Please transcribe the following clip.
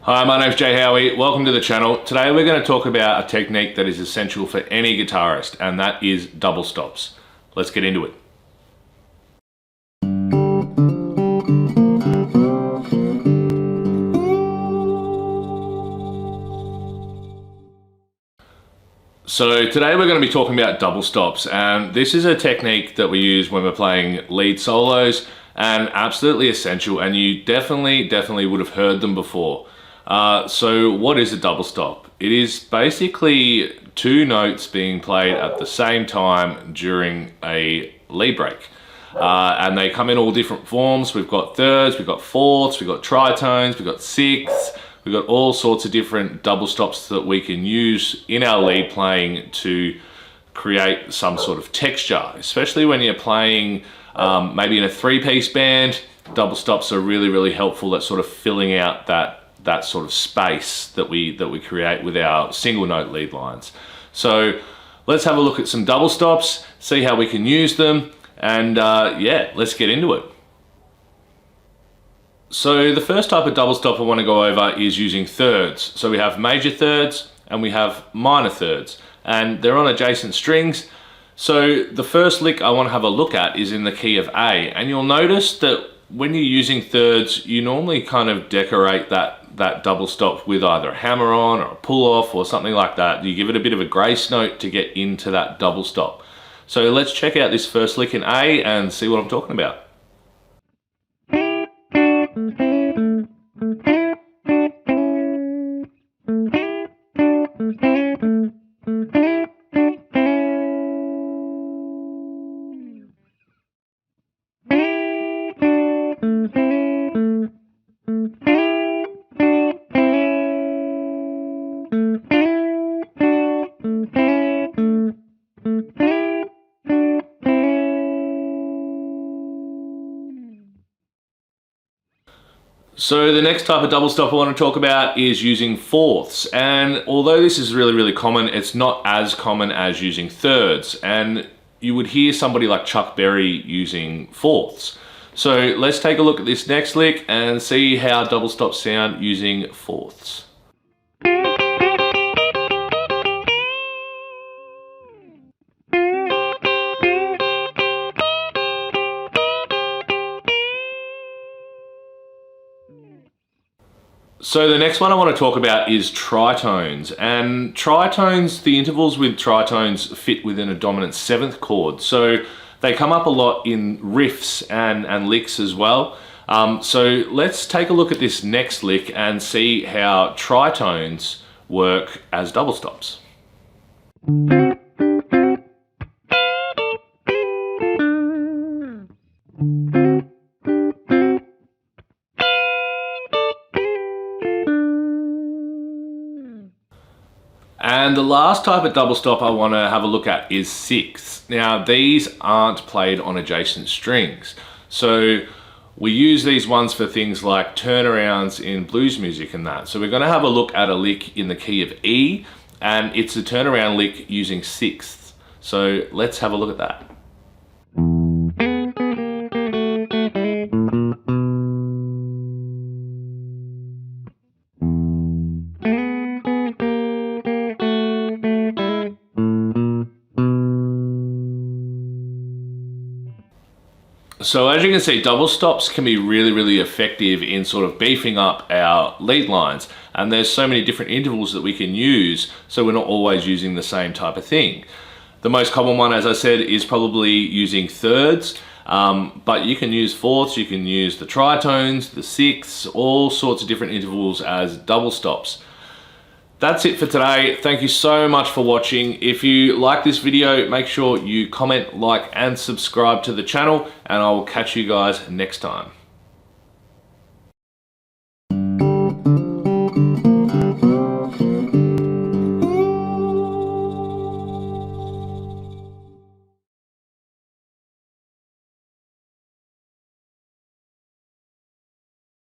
Hi, my name's Jay Howie. Welcome to the channel. Today we're going to talk about a technique that is essential for any guitarist, and that is double stops. Let's get into it. So today we're going to be talking about double stops, and this is a technique that we use when we're playing lead solos, and absolutely essential, and you definitely would have heard them before. So what is a double stop? It is basically two notes being played at the same time during a lead break. And they come in all different forms. We've got thirds, we've got fourths, we've got tritones, we've got sixths, we've got all sorts of different double stops that we can use in our lead playing to create some sort of texture, especially when you're playing maybe in a three-piece band. Double stops are really helpful at sort of filling out that sort of space that we create with our single note lead lines. So let's have a look at some double stops, see how we can use them, and yeah, let's get into it. So the first type of double stop I want to go over is using thirds. So we have major thirds and we have minor thirds, and they're on adjacent strings. So the first lick I want to have a look at is in the key of A, and you'll notice that when you're using thirds, you normally kind of decorate that double stop with either a hammer on or a pull off or something like that. You give it a bit of a grace note to get into that double stop. So let's check out this first lick in A and see what I'm talking about. So the next type of double stop I want to talk about is using fourths, and although this is really common, it's not as common as using thirds, and you would hear somebody like Chuck Berry using fourths. So let's take a look at this next lick and see how double stops sound using fourths. So the next one I want to talk about is tritones, and tritones, the intervals with tritones fit within a dominant seventh chord, so they come up a lot in riffs and licks as well. So let's take a look at this next lick and see how tritones work as double stops. And the last type of double stop I want to have a look at is sixths. Now these aren't played on adjacent strings, so we use these ones for things like turnarounds in blues music and that. So we're going to have a look at a lick in the key of E, and it's a turnaround lick using sixths. So let's have a look at that. So as you can see, double stops can be really effective in sort of beefing up our lead lines, and there's so many different intervals that we can use, so we're not always using the same type of thing. The most common one, as I said, is probably using thirds, but you can use fourths, you can use the tritones, the sixths, all sorts of different intervals as double stops. That's it for today. Thank you so much for watching. If you like this video, make sure you comment, like, and subscribe to the channel, and I will catch you guys next time.